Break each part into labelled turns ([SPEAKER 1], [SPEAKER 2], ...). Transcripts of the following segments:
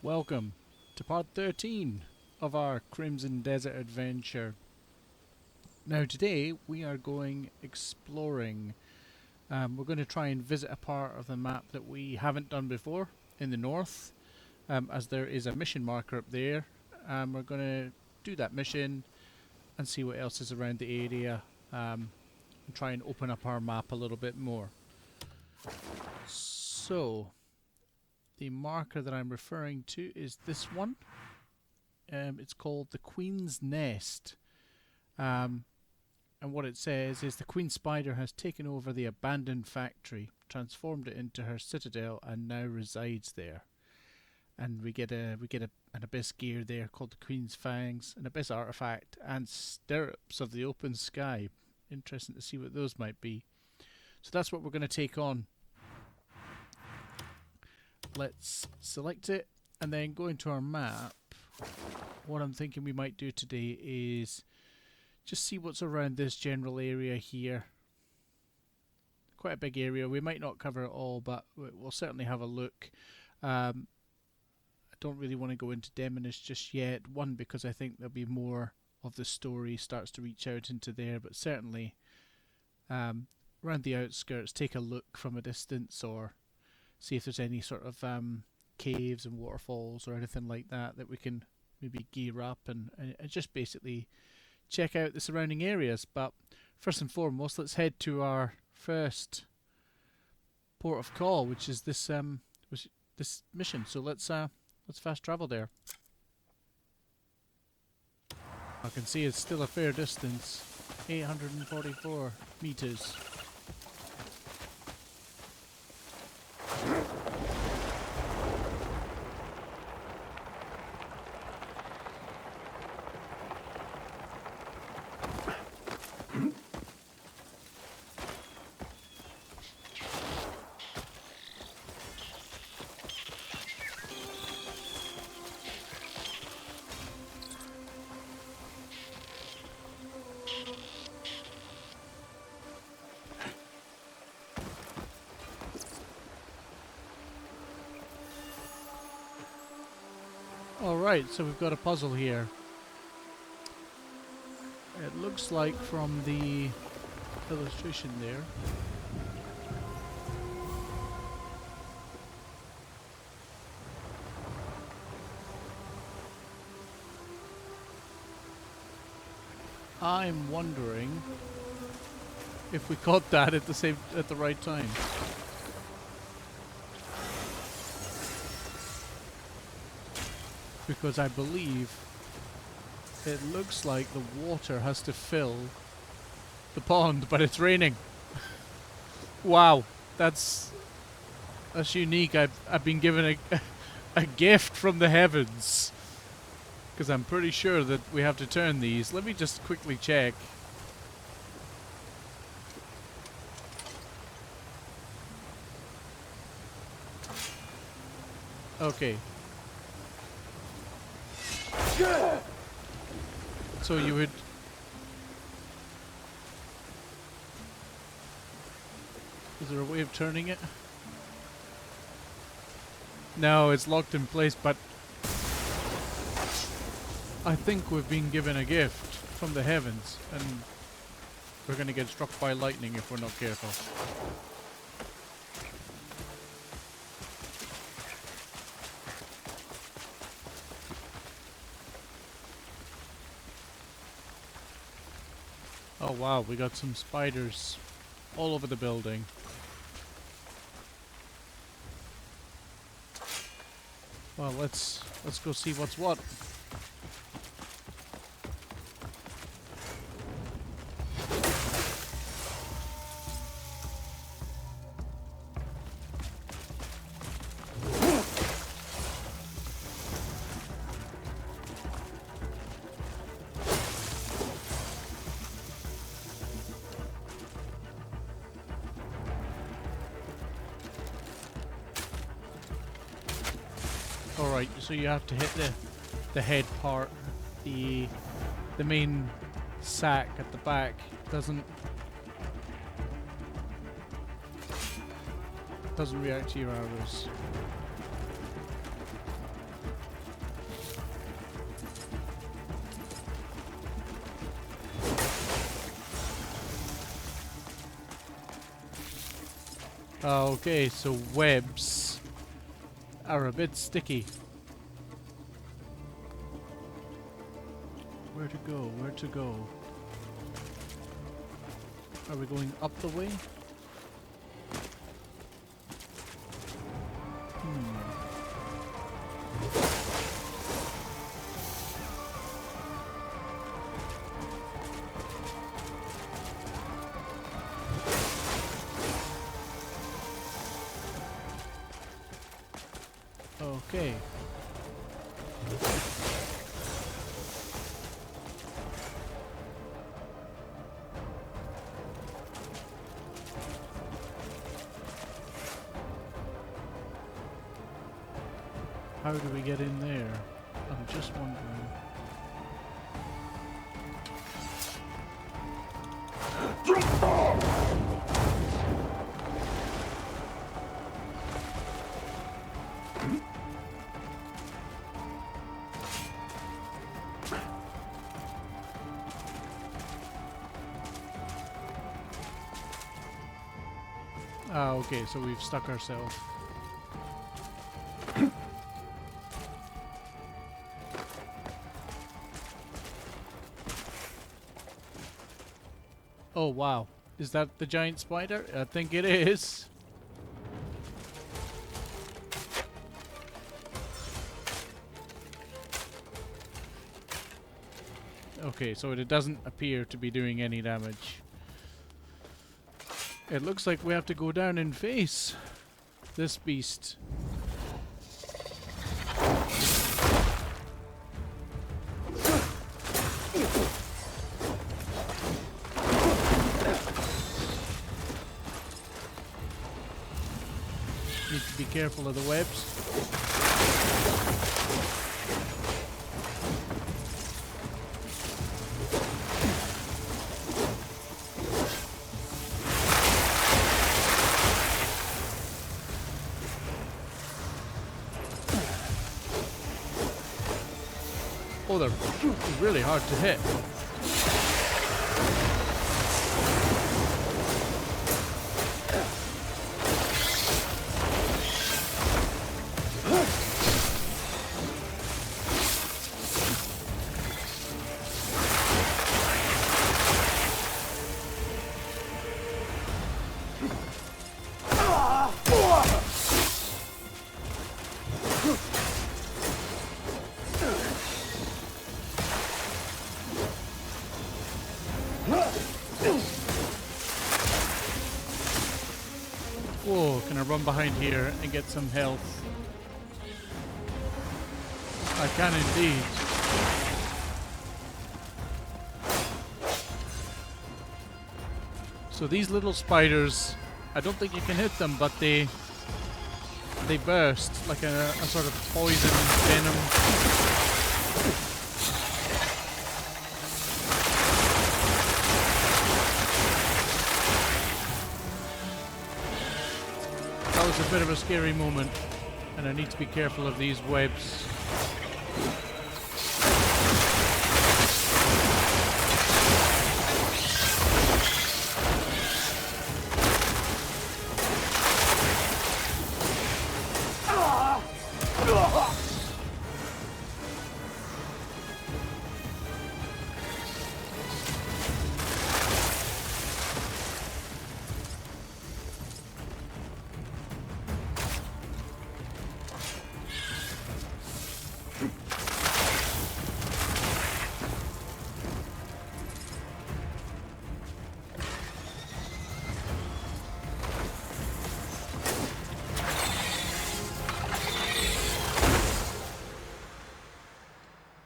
[SPEAKER 1] Welcome to part 13 of our Crimson Desert adventure. Now today we are going exploring. We're going to try and visit a part of the map that we haven't done before in the north, as there is a mission marker up there. We're going to do that mission and see what else is around the area, and try and open up our map a little bit more. So the marker that I'm referring to is this one. It's called the Queen's Nest. And what it says is the Queen Spider has taken over the abandoned factory, transformed it into her citadel, and now resides there. And we get an abyss gear there called the Queen's Fangs, an abyss artifact, and stirrups of the open sky. Interesting to see what those might be. So that's what we're going to take on. Let's select it and then go into our map. What I'm thinking we might do today is just see what's around this general area here. Quite a big area. We might not cover it all, but we'll certainly have a look. I don't really want to go into Demoness just yet. One, because I think there'll be more of the story starts to reach out into there, but certainly around the outskirts, take a look from a distance or see if there's any sort of caves and waterfalls or anything like that that we can maybe gear up and just basically check out the surrounding areas. But first and foremost, let's head to our first port of call, which is this mission. So let's fast travel there. I can see it's still a fair distance, 844 meters. Alright, so we've got a puzzle here. It looks like from the illustration there. I'm wondering if we caught that at the right time. Because I believe it looks like the water has to fill the pond, but it's raining. Wow, that's unique. I've been given a gift from the heavens, because I'm pretty sure that we have to turn these. Let me just quickly check. Okay. So you would... Is there a way of turning it? No, it's locked in place, but I think we've been given a gift from the heavens, and we're going to get struck by lightning if we're not careful. Oh wow, we got some spiders all over the building. Well, let's go see what's what. Alright, so you have to hit the head part. The main sack at the back doesn't react to your arrows. Okay, so webs are a bit sticky. Where to go? Where to go? Are we going up the way? Okay. How do we get in there? I'm just wondering. Ah, okay, so we've stuck ourselves. Oh wow, is that the giant spider? I think it is. Okay, so it doesn't appear to be doing any damage. It looks like we have to go down and face this beast. Need to be careful of the webs. Oh, they're really hard to hit. Whoa, can I run behind here and get some health? I can indeed. So these little spiders, I don't think you can hit them, but they burst like a sort of poison venom. That was a bit of a scary moment, and I need to be careful of these webs.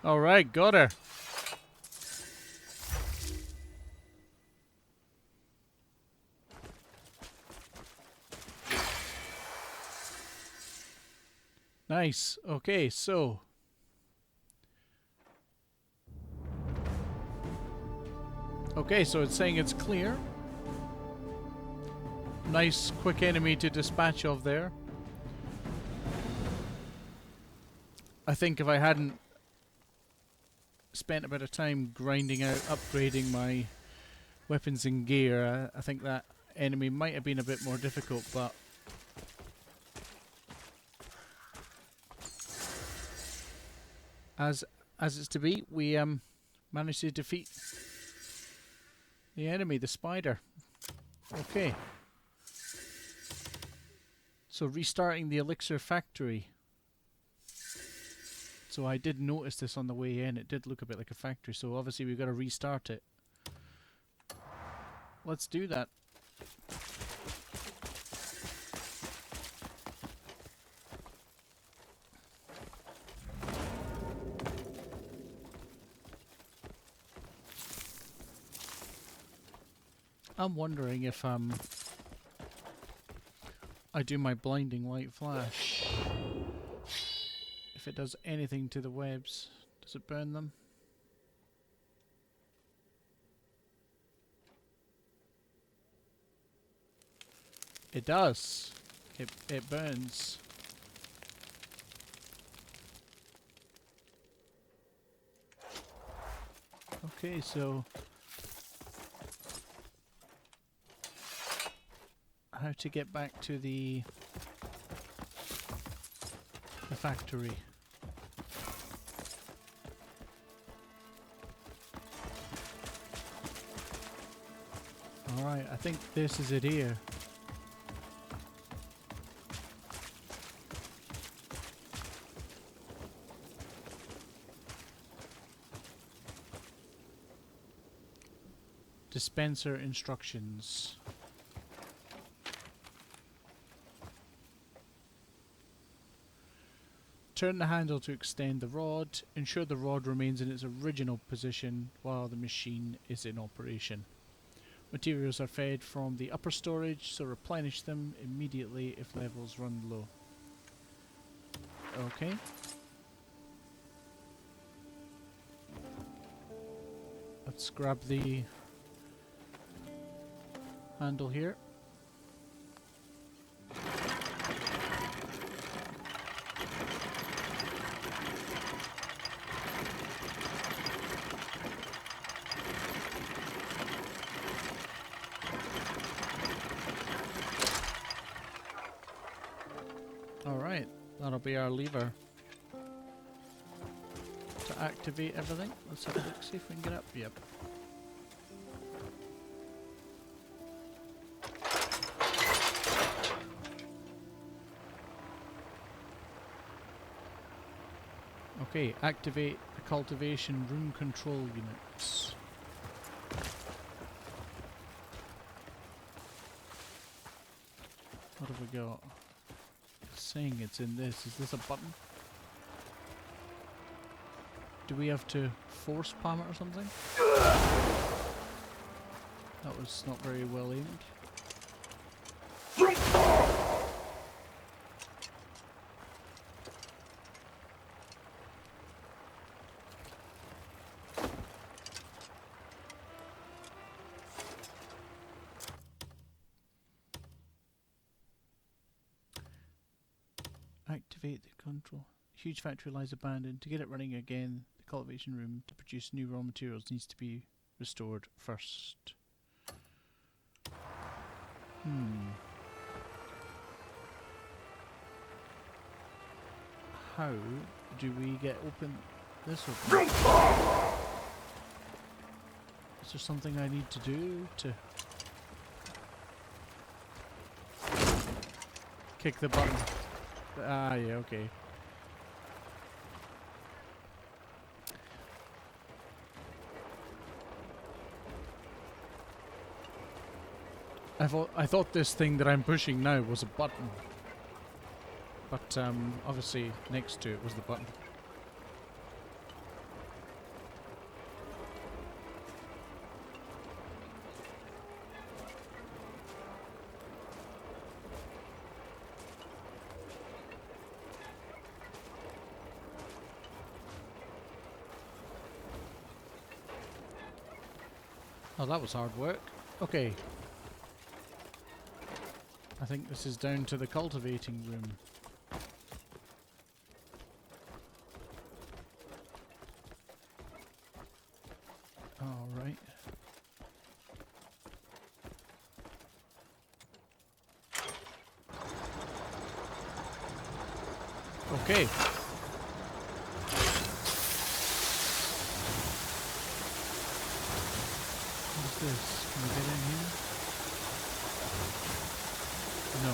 [SPEAKER 1] Alright, got her. Nice. Okay, so it's saying it's clear. Nice quick enemy to dispatch of there. I think if I hadn't spent a bit of time grinding out, upgrading my weapons and gear, I think that enemy might have been a bit more difficult, but As it's to be, we managed to defeat the enemy, the spider. Okay. So restarting the elixir factory. So I did notice this on the way in. It did look a bit like a factory, so obviously we've got to restart it. Let's do that. I'm wondering if I do my blinding light flash, if it does anything to the webs. Does it burn them? It does. It burns. Okay, so how to get back to the factory. Alright, I think this is it here. Dispenser instructions. Turn the handle to extend the rod. Ensure the rod remains in its original position while the machine is in operation. Materials are fed from the upper storage, so replenish them immediately if levels run low. Okay. Let's grab the handle here. Alright, that'll be our lever to activate everything. Let's have a look, see if we can get up. Yep. Okay, activate the cultivation room control units. What have we got? It's saying it's in this. Is this a button? Do we have to force palm it or something? That was not very well aimed. Activate the control. Huge factory lies abandoned. To get it running again, the cultivation room to produce new raw materials needs to be restored first. How do we get open this open? Is there something I need to do to kick the button? Ah, yeah, okay. I thought this thing that I'm pushing now was a button, but obviously next to it was the button. Oh, that was hard work. Okay. I think this is down to the cultivating room. Alright. Okay. No.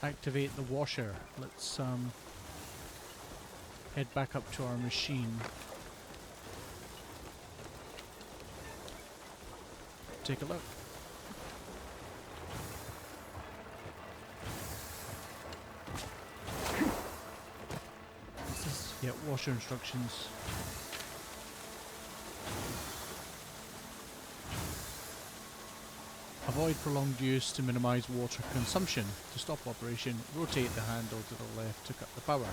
[SPEAKER 1] Activate the washer. Let's head back up to our machine. Take a look. This is, yeah, washer instructions. Avoid prolonged use to minimize water consumption. To stop operation, rotate the handle to the left to cut the power.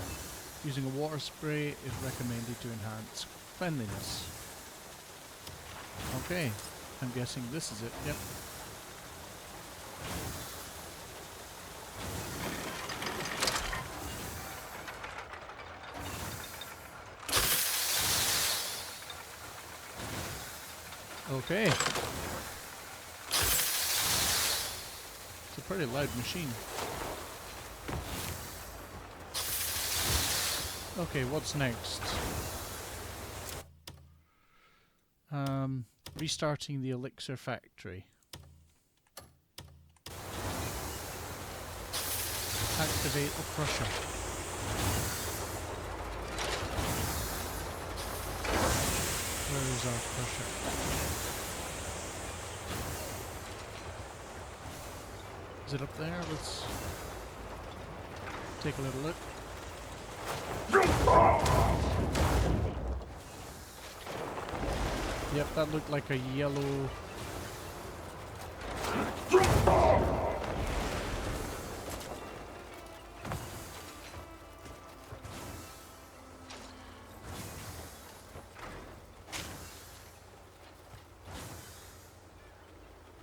[SPEAKER 1] Using a water spray is recommended to enhance cleanliness. Okay, I'm guessing this is it, yep. Okay. It's a pretty loud machine. Okay, what's next? Restarting the elixir factory. Activate the crusher. Where is our crusher? Is it up there? Let's take a little look. Yep, that looked like a yellow...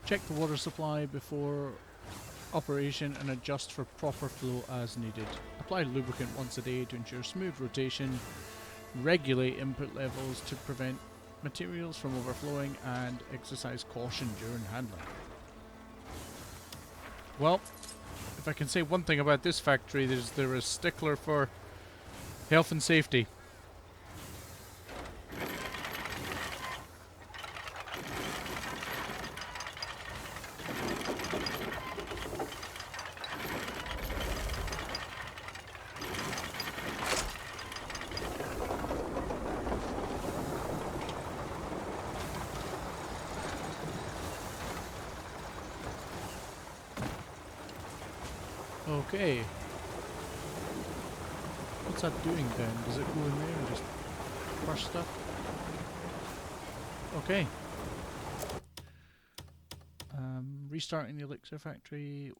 [SPEAKER 1] Check the water supply before operation and adjust for proper flow as needed. Apply lubricant once a day to ensure smooth rotation. Regulate input levels to prevent materials from overflowing and exercise caution during handling. Well, if I can say one thing about this factory, they're a stickler for health and safety. Okay. What's that doing then? Does it go in there and just crush stuff? Okay. Restarting the elixir factory.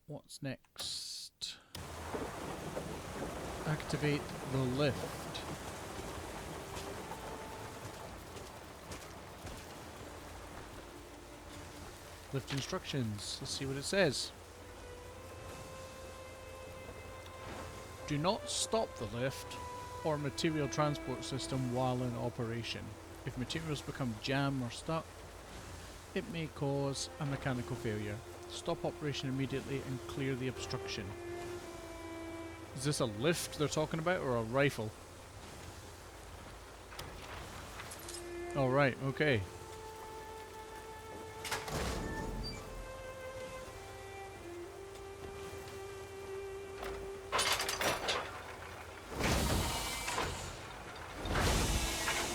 [SPEAKER 1] What's next? Activate the lift. Lift instructions. Let's see what it says. Do not stop the lift or material transport system while in operation. If materials become jammed or stuck, it may cause a mechanical failure. Stop operation immediately and clear the obstruction. Is this a lift they're talking about or a rifle? Alright, okay.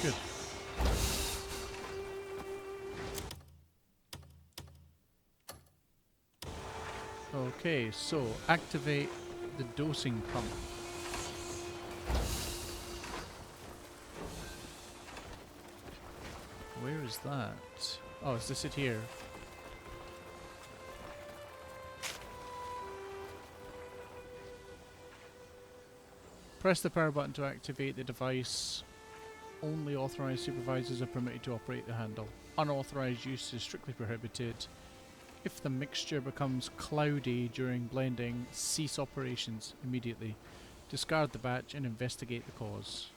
[SPEAKER 1] Good. Okay, so activate the dosing pump. Where is that? Oh, is this it here? Press the power button to activate the device. Only authorized supervisors are permitted to operate the handle. Unauthorized use is strictly prohibited. If the mixture becomes cloudy during blending, cease operations immediately. Discard the batch and investigate the cause.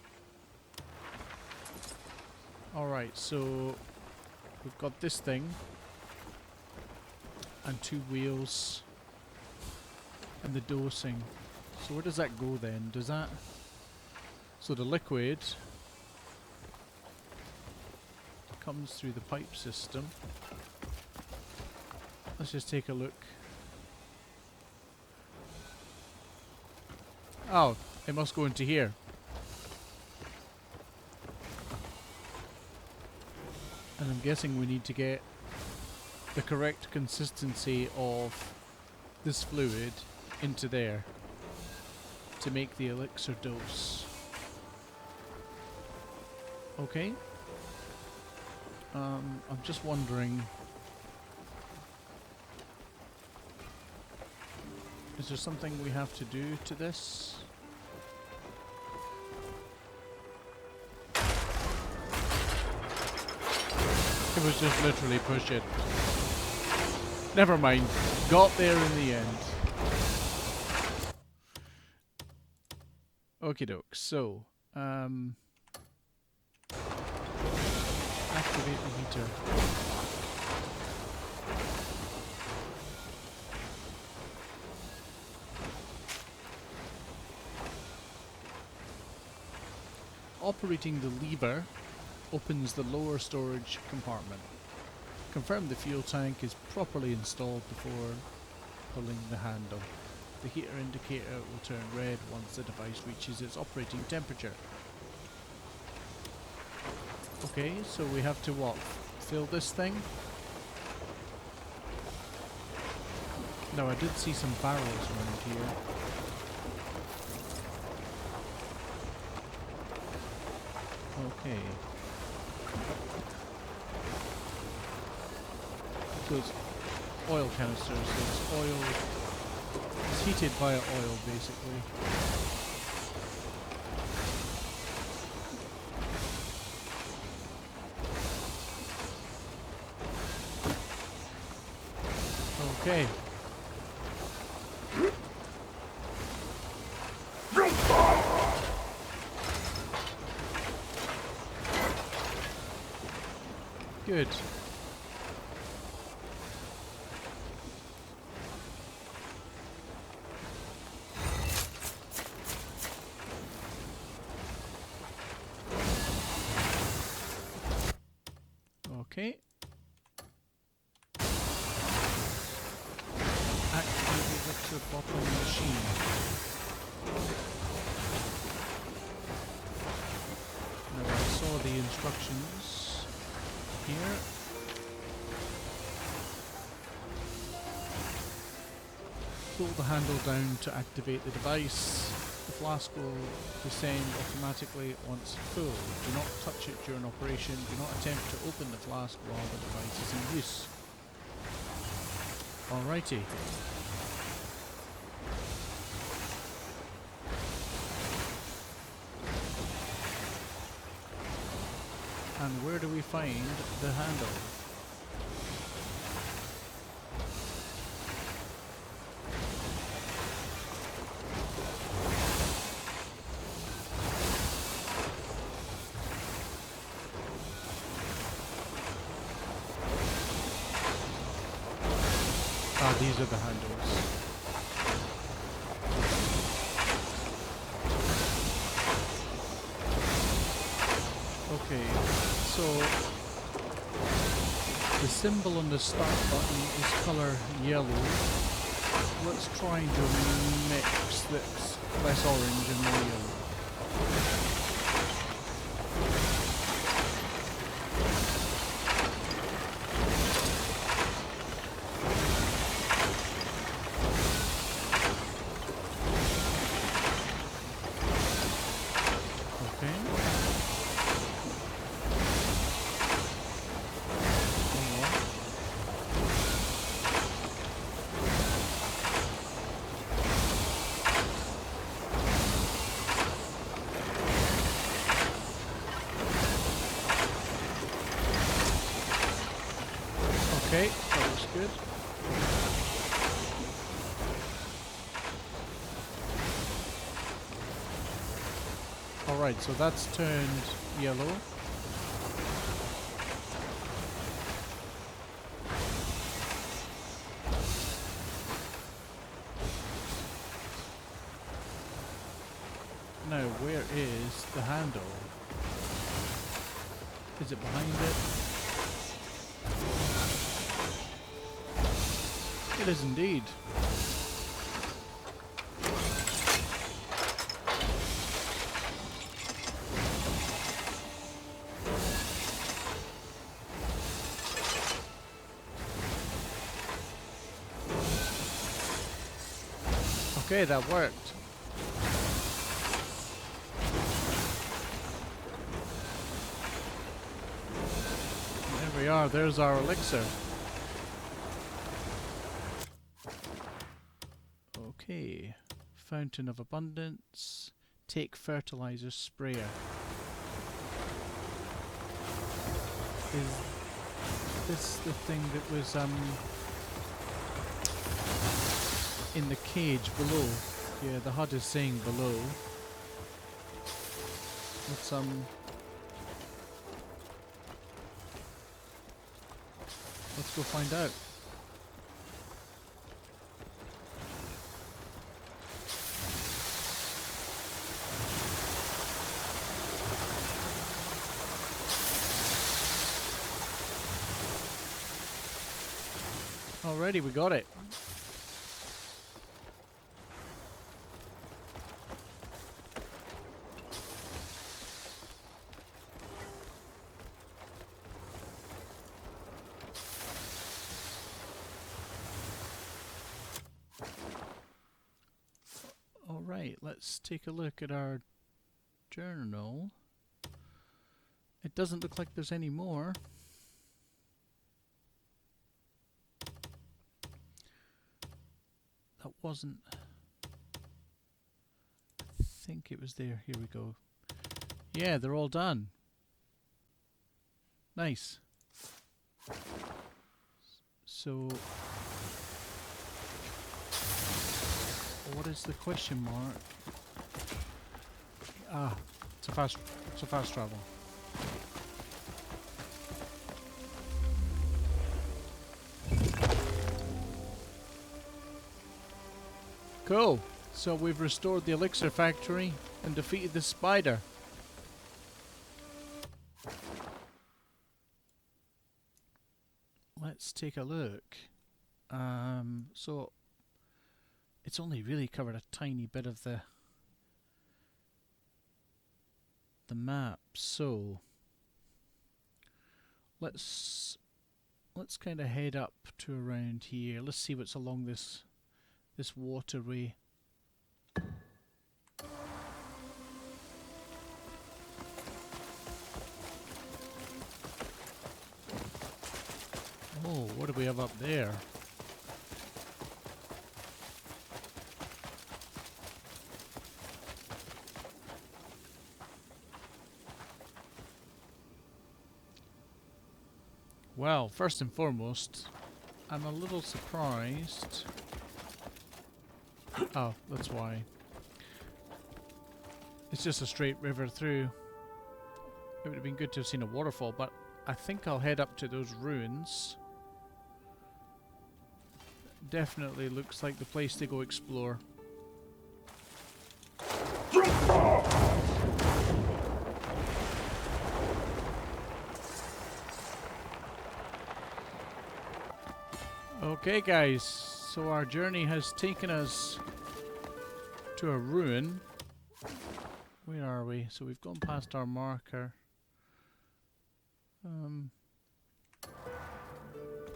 [SPEAKER 1] Alright, so we've got this thing and two wheels and the dosing. So where does that go then? Does that... So the liquid comes through the pipe system. Let's just take a look. Oh, it must go into here. And I'm guessing we need to get the correct consistency of this fluid into there to make the elixir dose. Okay. I'm just wondering, is there something we have to do to this? It was just literally push it. Never mind. Got there in the end. Okie doke. So, activate the heater. Operating the lever opens the lower storage compartment. Confirm the fuel tank is properly installed before pulling the handle. The heater indicator will turn red once the device reaches its operating temperature. Okay, so we have to what? Fill this thing? No, I did see some barrels around here. Okay. So it's oil canisters, so it's oil, it's heated via oil basically. Okay. Good. Okay. Activate the elixir bottling machine. Now I saw the instructions here. Pull the handle down to activate the device. The flask will descend automatically once full. Do not touch it during operation. Do not attempt to open the flask while the device is in use. Alrighty. And where do we find the handle? Ah, these are the handles. Okay, so the symbol on the start button is color yellow. Let's try and mix this less orange and more yellow. Okay, that looks good. Alright, so that's turned yellow. Now, where is the handle? Is it behind it? It is indeed. Okay, that worked. There we are, there's our elixir. Okay, Fountain of Abundance. Take fertilizer sprayer. Is this the thing that was in the cage below? Yeah, the HUD is saying below. Let's go find out. Alrighty, we got it. Alright, let's take a look at our journal. It doesn't look like there's any more. That wasn't... I think it was there. Here we go. Yeah, they're all done. Nice. So... what is the question mark? Ah, it's a fast travel. Cool. So we've restored the elixir factory and defeated the spider. Let's take a look. So it's only really covered a tiny bit of the map. So let's kind of head up to around here. Let's see what's along this waterway. Oh, what do we have up there? Well, first and foremost, I'm a little surprised. Oh, that's why. It's just a straight river through. It would have been good to have seen a waterfall, but I think I'll head up to those ruins. Definitely looks like the place to go explore. Okay guys, so our journey has taken us to a ruin. Where are we? So we've gone past our marker.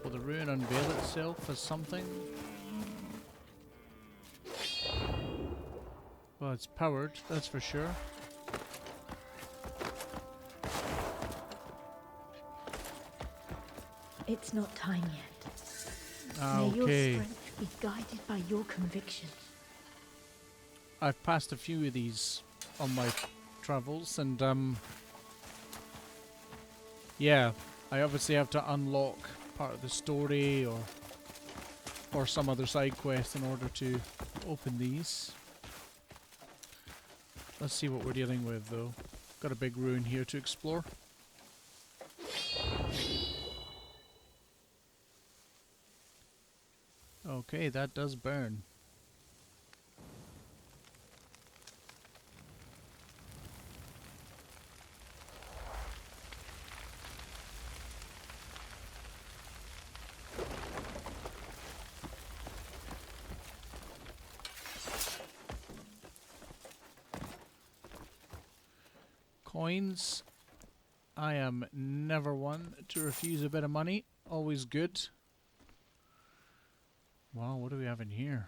[SPEAKER 1] Will the ruin unveil itself as something? Well, it's powered, that's for sure.
[SPEAKER 2] It's not time yet.
[SPEAKER 1] Ah,
[SPEAKER 2] May
[SPEAKER 1] okay.
[SPEAKER 2] your strength be guided by your convictions.
[SPEAKER 1] I've passed a few of these on my travels, and yeah, I obviously have to unlock part of the story or some other side quest in order to open these. Let's see what we're dealing with though. Got a big ruin here to explore. Okay, that does burn. Coins. I am never one to refuse a bit of money. Always good. Wow, what do we have in here?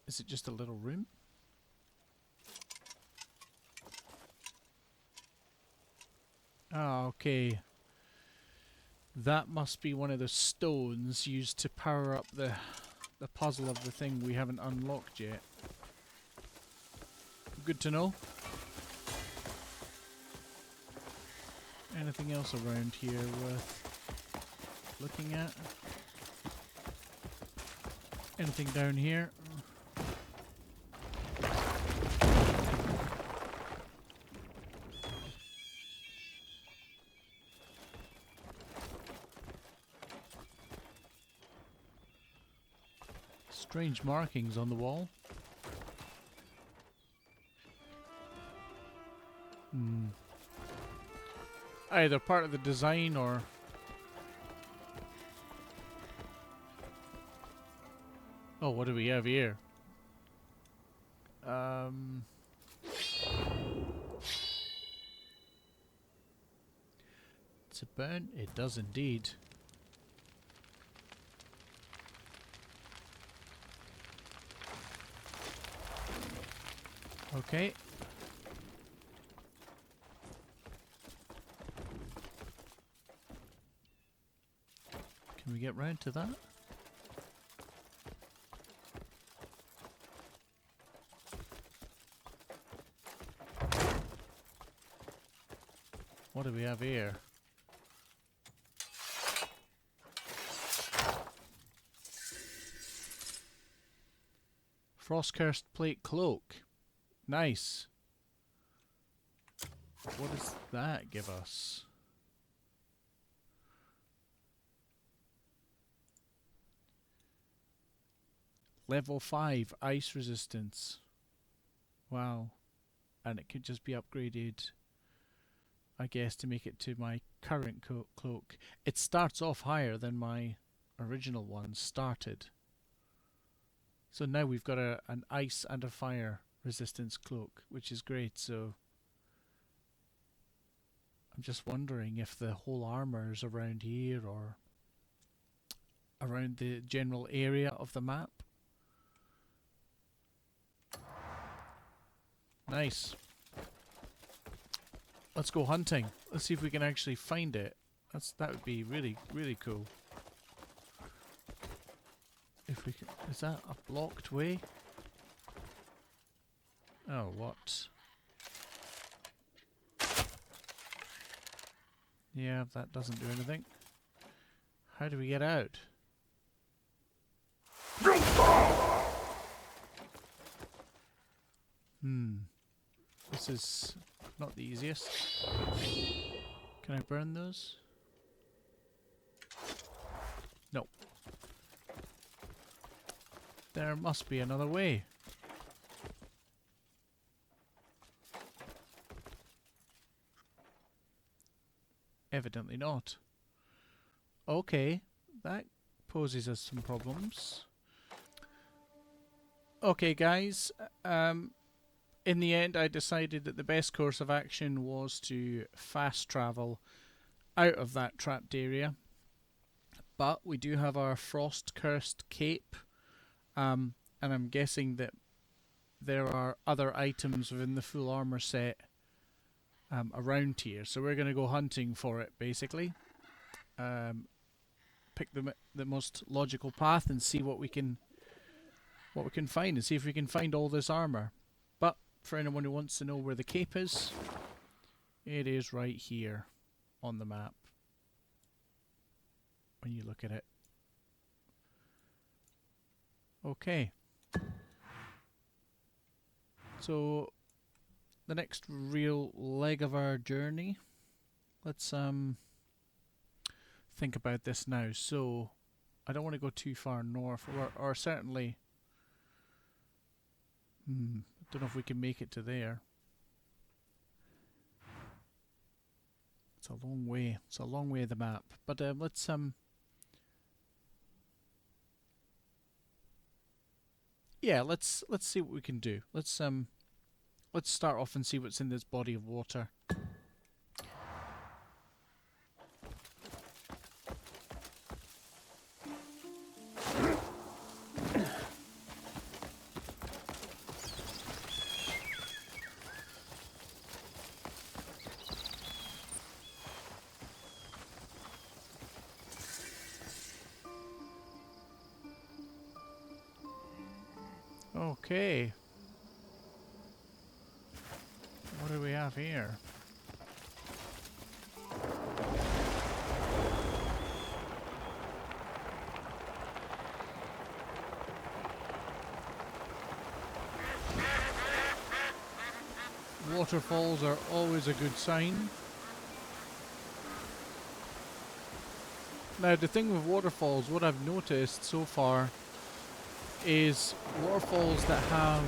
[SPEAKER 1] Is it just a little room? Ah, okay. That must be one of the stones used to power up the puzzle of the thing we haven't unlocked yet. Good to know. Anything else around here worth looking at? Anything down here? Strange markings on the wall. Either part of the design or... Oh, what do we have here? It's a burn? It does indeed. Okay. Can we get round to that? What do we have here? Frostcursed plate cloak. Nice. What does that give us? Level 5 ice resistance. Wow. And it could just be upgraded, I guess, to make it to my current cloak. It starts off higher than my original one started. So now we've got an ice and a fire resistance cloak, which is great. So I'm just wondering if the whole armor is around here or around the general area of the map. Nice. Let's go hunting. Let's see if we can actually find it. That would be really, really cool. If we can, is that a blocked way? Oh, what? Yeah, that doesn't do anything. How do we get out? This is not the easiest. Can I burn those? No. There must be another way. Evidently not. Okay, that poses us some problems. Okay guys, in the end I decided that the best course of action was to fast travel out of that trapped area. But we do have our frost-cursed cape, and I'm guessing that there are other items within the full armor set around here. So we're going to go hunting for it, basically. Pick the most logical path and see what we can find, and see if we can find all this armor. But for anyone who wants to know where the cape is, it is right here on the map when you look at it. Okay. So the next real leg of our journey, let's think about this now. So I don't want to go too far north, or certainly don't know if we can make it to there. It's a long way. It's a long way of the map. But let's yeah, let's see what we can do. Let's let's start off and see what's in this body of water. Okay. What do we have here? Waterfalls are always a good sign. Now the thing with waterfalls, what I've noticed so far is waterfalls that have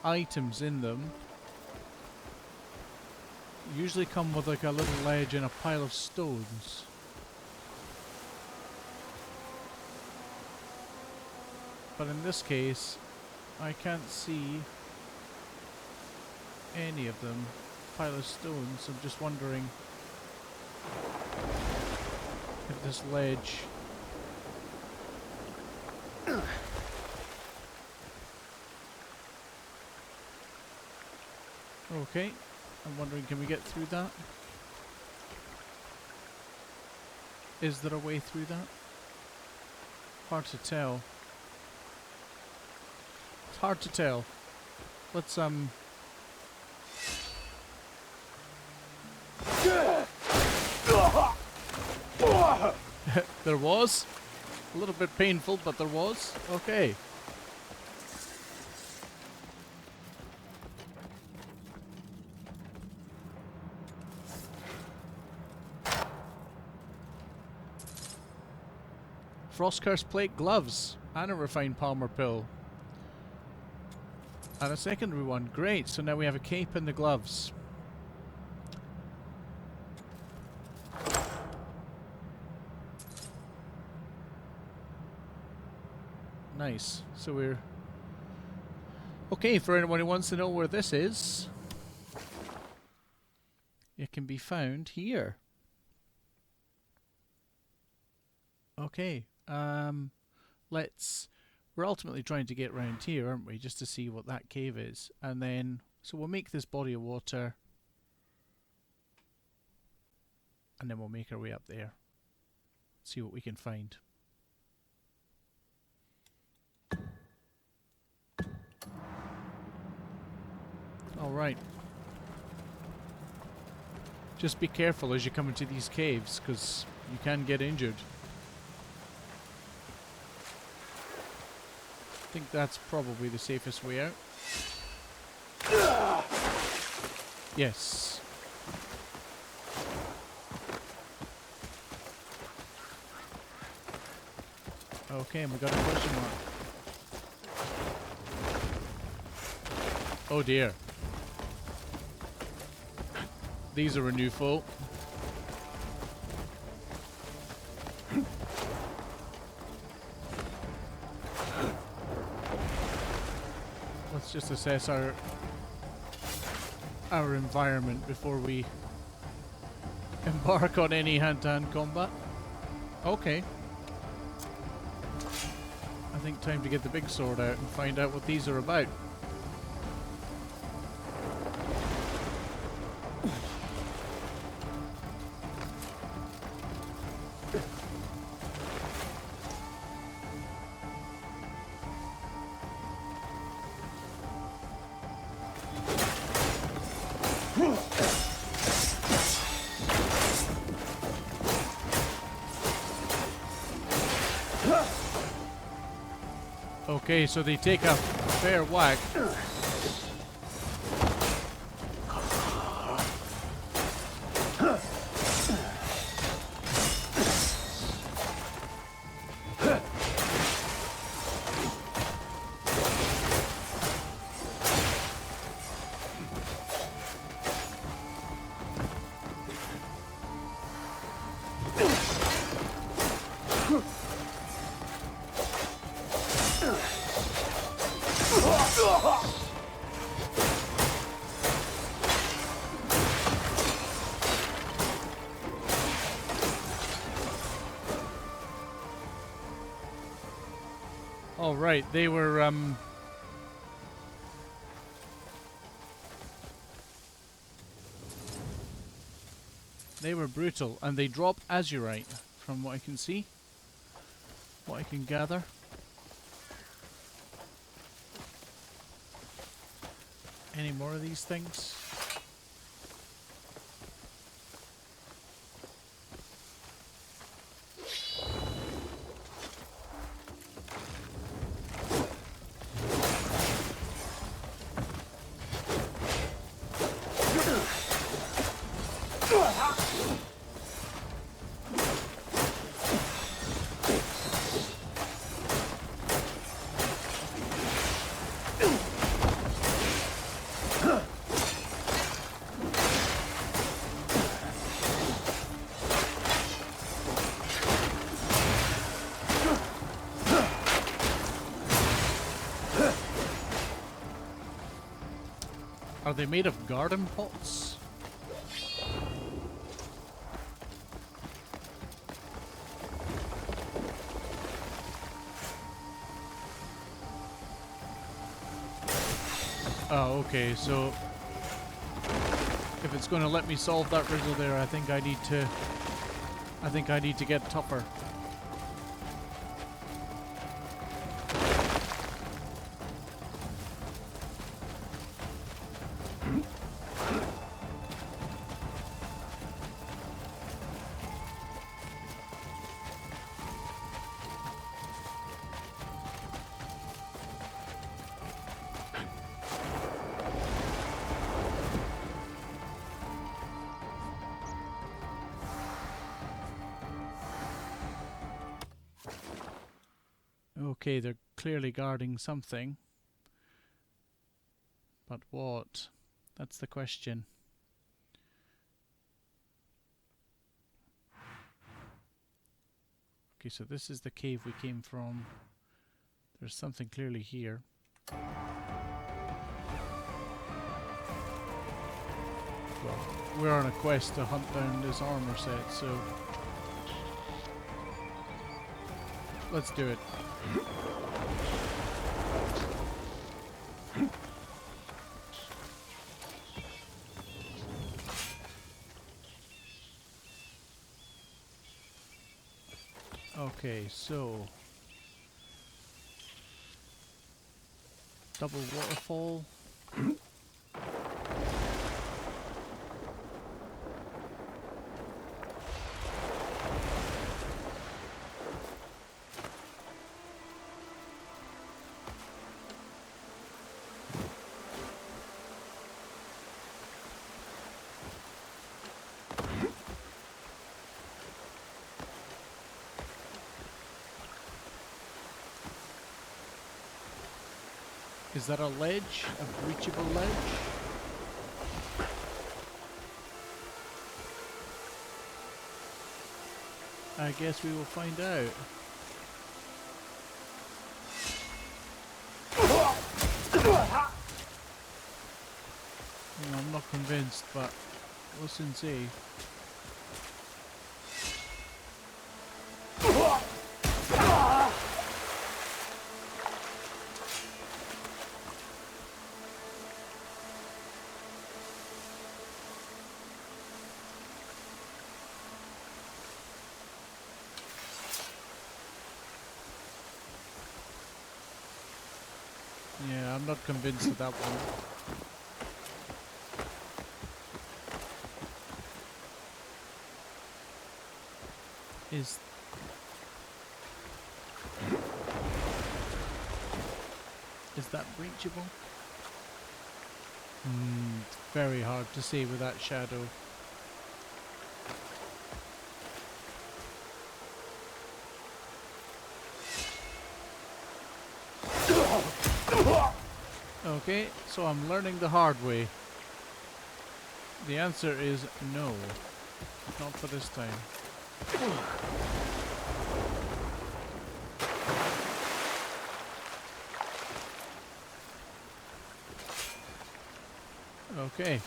[SPEAKER 1] items in them usually come with like a little ledge and a pile of stones. But in this case, I can't see any of them. Pile of stones. I'm just wondering if this ledge okay, I'm wondering, can we get through that? Is there a way through that? Hard to tell. It's hard to tell. Let's there was. A little bit painful, but there was. Okay. Frostcursed plate gloves and a refined palmer pill. And a secondary one. Great, so now we have a cape and the gloves. Nice. So we're... Okay, for anyone who wants to know where this is, it can be found here. Okay. We're ultimately trying to get round here, aren't we? Just to see what that cave is. And then... So we'll make this body of water. And then we'll make our way up there. See what we can find. Alright. Just be careful as you come into these caves, because you can get injured. I think that's probably the safest way out. Yes. Okay, and we got a question mark. Oh dear. These are a new foe. Let's just assess our environment before we embark on any hand-to-hand combat. Okay. I think time to get the big sword out and find out what these are about. Okay, so they take a fair whack. Oh right, they were brutal, and they drop azurite, from what I can see, what I can gather. Any more of these things? Are they made of garden pots? Oh, okay, so if it's going to let me solve that riddle there, I think I need to get tougher. Okay, they're clearly guarding something. But what? That's the question. Okay, so this is the cave we came from. There's something clearly here. Well, we're on a quest to hunt down this armor set, so let's do it. Okay, so double waterfall. Is that a ledge? A breachable ledge? I guess we will find out. I'm not convinced, but we'll soon see. Yeah, I'm not convinced of that one. Is that breachable? Very hard to see with that shadow. Okay, so I'm learning the hard way. The answer is no. Not for this time. Okay.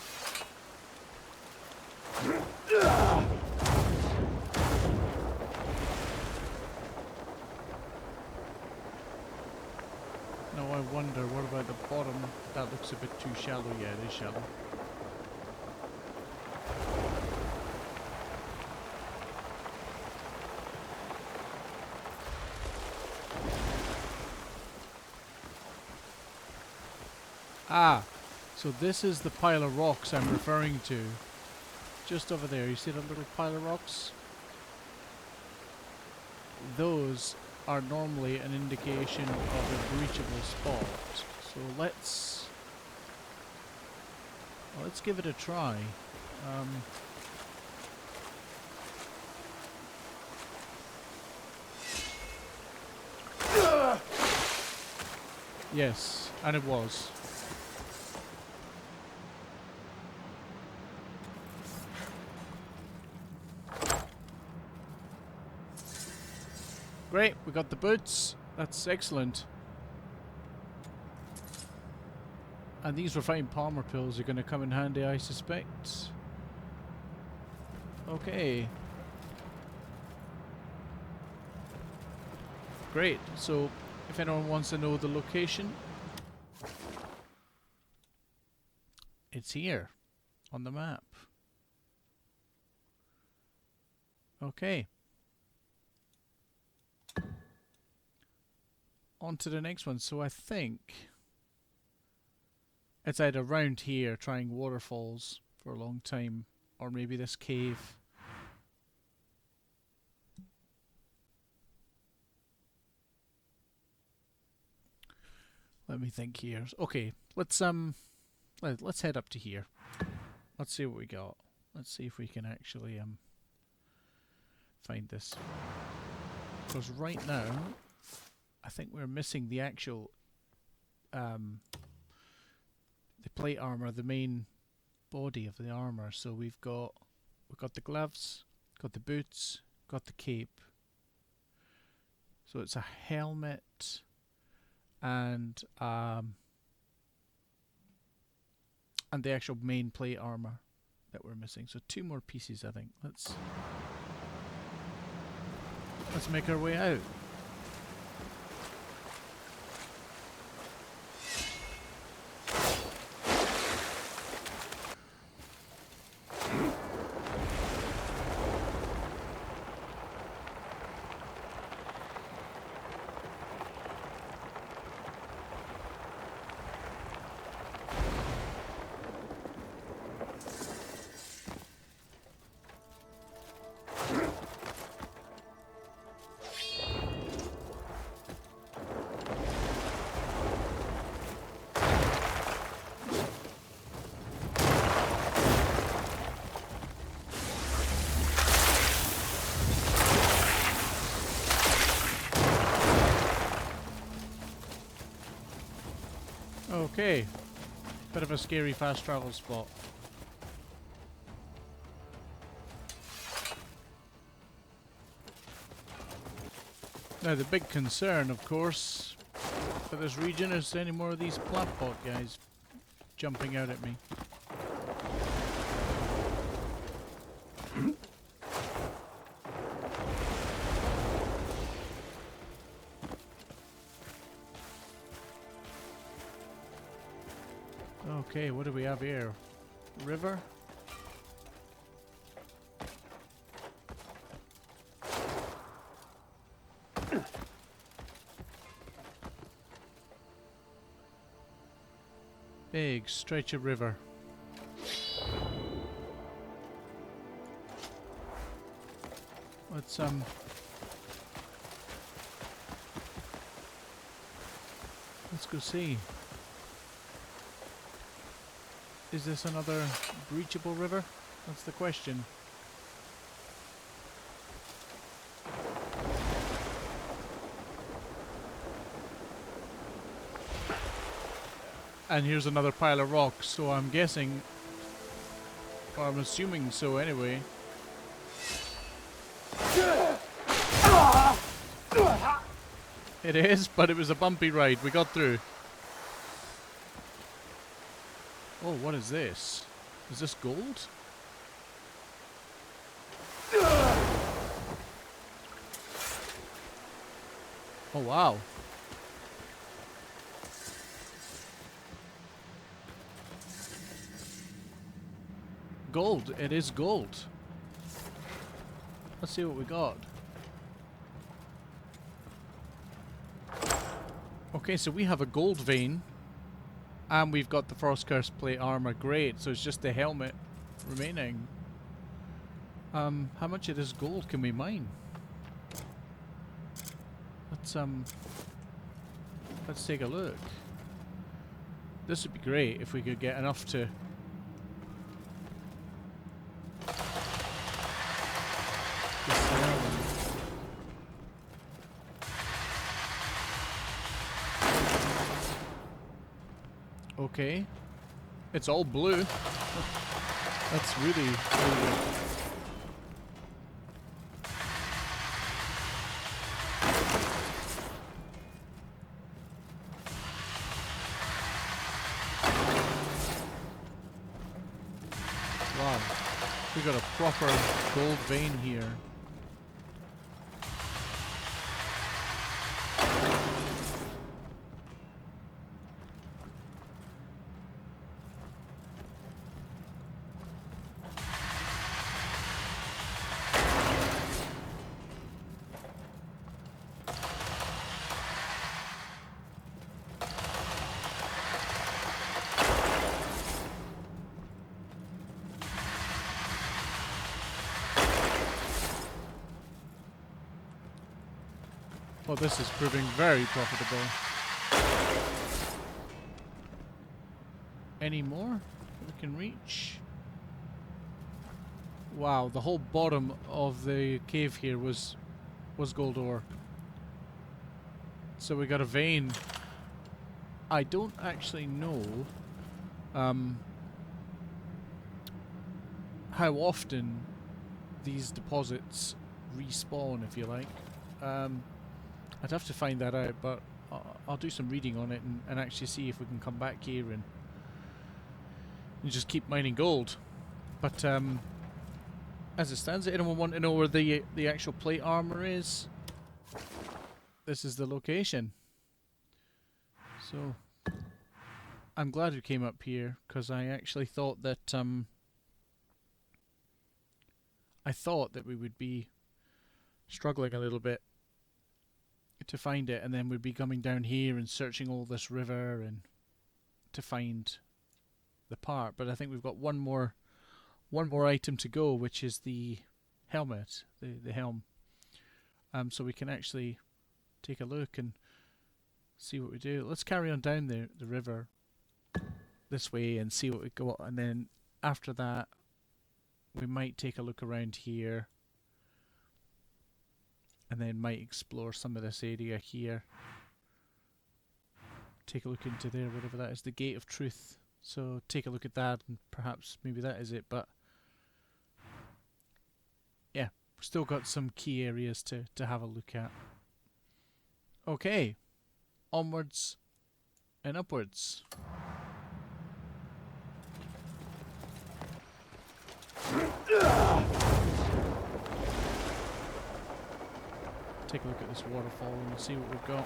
[SPEAKER 1] looks a bit too shallow. Yeah, it is shallow. Ah, so this is the pile of rocks I'm referring to. Just over there, you see that little pile of rocks? Those are normally an indication of a breachable spot. So let's give it a try. Yes, and it was. Great, we got the boots. That's excellent. And these refined palmer pills are going to come in handy, I suspect. Okay. Great, so if anyone wants to know the location, it's here on the map. Okay. On to the next one. So I think it's either around here trying waterfalls for a long time, or maybe this cave. Let me think here. Okay, let's head up to here. Let's see what we got. Let's see if we can actually find this. Because right now I think we're missing the actual the plate armor, the main body of the armor. So we've got the gloves, got the boots, got the cape. So it's a helmet and the actual main plate armor that we're missing. So 2 more pieces, I think. Let's make our way out. Okay, bit of a scary fast travel spot. Now the big concern, of course, for this region is any more of these plant pot guys jumping out at me. Okay, what do we have here? River? Big stretch of river. Let's go see. Is this another breachable river? That's the question. And here's another pile of rocks, so I'm guessing, or I'm assuming so anyway. It is, but it was a bumpy ride. We got through. Oh, what is this? Is this gold? Oh, wow. gold. It is gold. Let's see what we got. Okay, so we have a gold vein. And we've got the Frostcursed plate armor. Great. So it's just the helmet remaining. How much of this gold can we mine? Let's take a look. This would be great if we could get enough to sell. Okay. It's all blue. That's really, really good. Wow. We got a proper gold vein here. Well, this is proving very profitable. Any more we can reach? Wow, the whole bottom of the cave here was gold ore. So we got a vein. I don't actually know how often these deposits respawn, if you like. I'd have to find that out, but I'll do some reading on it and actually see if we can come back here and just keep mining gold. But as it stands, anyone want to know where the actual plate armor is? This is the location. So I'm glad we came up here, because I actually thought that we would be struggling a little bit to find it, and then we'd be coming down here and searching all this river and to find the part. But I think we've got one more item to go, which is the helmet, the helm. So we can actually take a look and see what we do. Let's carry on down the river this way and see what we got, and then after that we might take a look around here and then might explore some of this area here. Take a look into there, whatever that is, the Gate of Truth. So take a look at that, and perhaps maybe that is it. But yeah, we've still got some key areas to have a look at. Okay, onwards and upwards. Take a look at this waterfall and we'll see what we've got.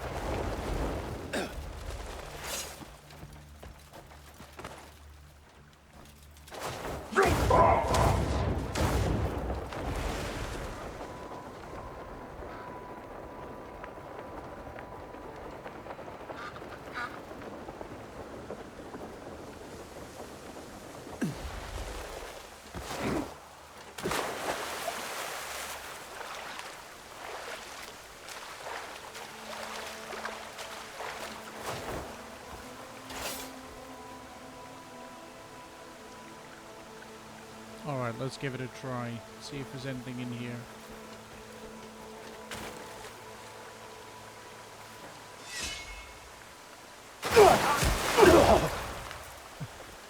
[SPEAKER 1] Alright, let's give it a try. See if there's anything in here.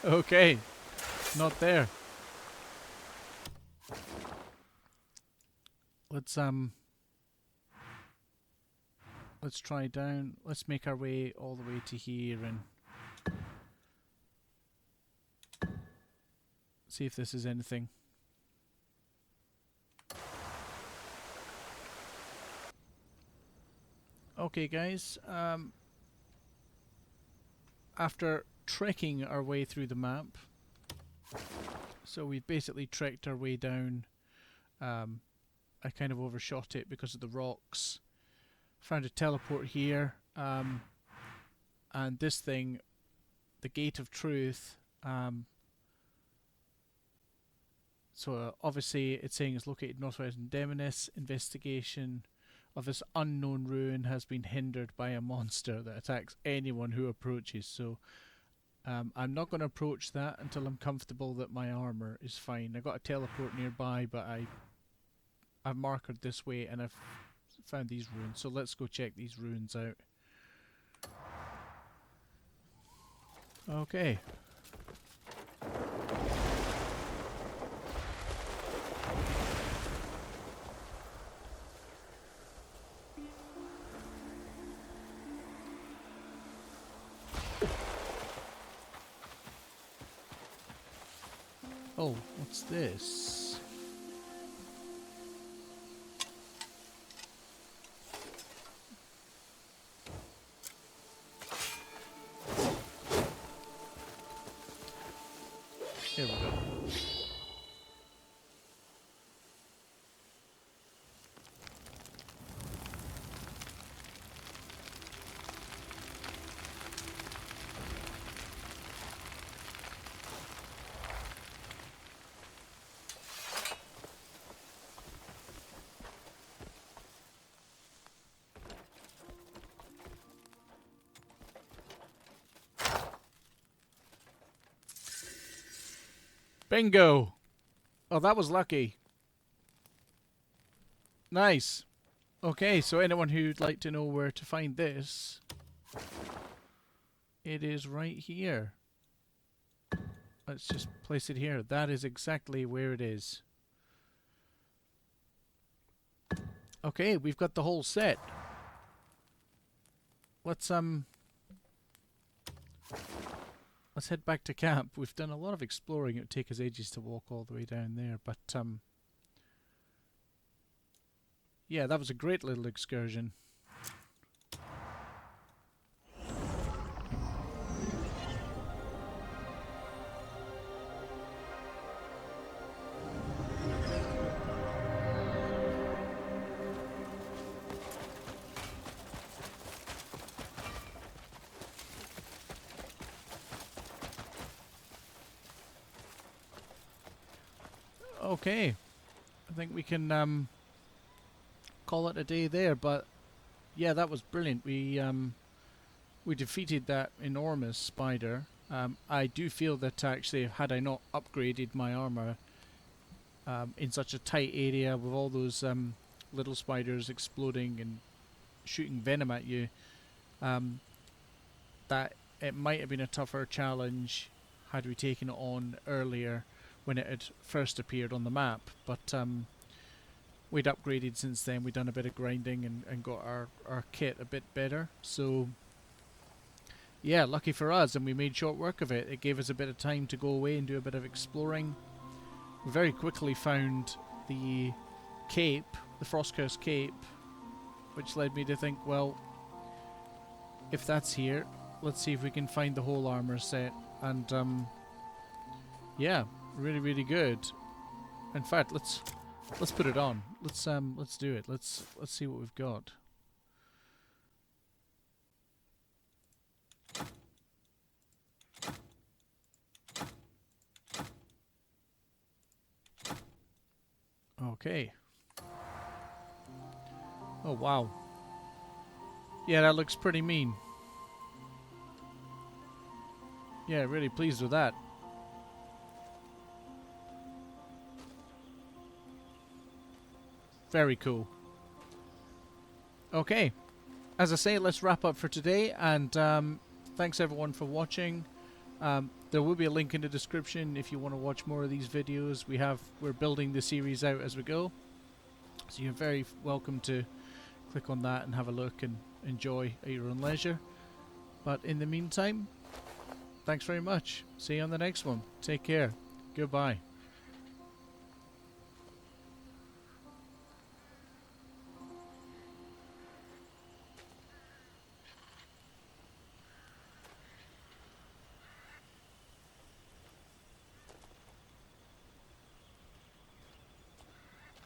[SPEAKER 1] Okay, not there. Let's try down. Let's make our way all the way to here and see if this is anything. Okay guys, after trekking our way through the map, So we basically trekked our way down. I kind of overshot it because of the rocks. Found a teleport here. And this thing, the Gate of Truth. So obviously it's saying it's located northwest in Demonis. Investigation of this unknown ruin has been hindered by a monster that attacks anyone who approaches. So I'm not going to approach that until I'm comfortable that my armor is fine. I got a teleport nearby, but I've marked this way and I've found these ruins. So let's go check these ruins out. Okay. Oh, what's this? Here we go. Bingo! Oh, that was lucky. Nice. Okay, so anyone who'd like to know where to find this, it is right here. Let's just place it here. That is exactly where it is. Okay, we've got the whole set. Let's head back to camp. We've done a lot of exploring. It would take us ages to walk all the way down there, but yeah, that was a great little excursion. Okay, I think we can call it a day there, but yeah, that was brilliant. We defeated that enormous spider. I do feel that actually, had I not upgraded my armor in such a tight area with all those little spiders exploding and shooting venom at you, that it might have been a tougher challenge had we taken it on earlier when it had first appeared on the map, but we'd upgraded since then. We'd done a bit of grinding and got our kit a bit better, so yeah, lucky for us, and we made short work of it. It gave us a bit of time to go away and do a bit of exploring. We very quickly found the cape, the Frostcursed cape, which led me to think, well, if that's here, let's see if we can find the whole armor set, and yeah, really good. In fact, let's put it on. Let's do it. Let's see what we've got. Okay. Oh wow. Yeah, that looks pretty mean. Yeah, really pleased with that. Very cool. Okay, as I say, let's wrap up for today, and thanks everyone for watching. There will be a link in the description if you want to watch more of these videos. We're building the series out as we go, so you're very welcome to click on that and have a look and enjoy at your own leisure. But in the meantime, thanks very much. See you on the next one. Take care. Goodbye.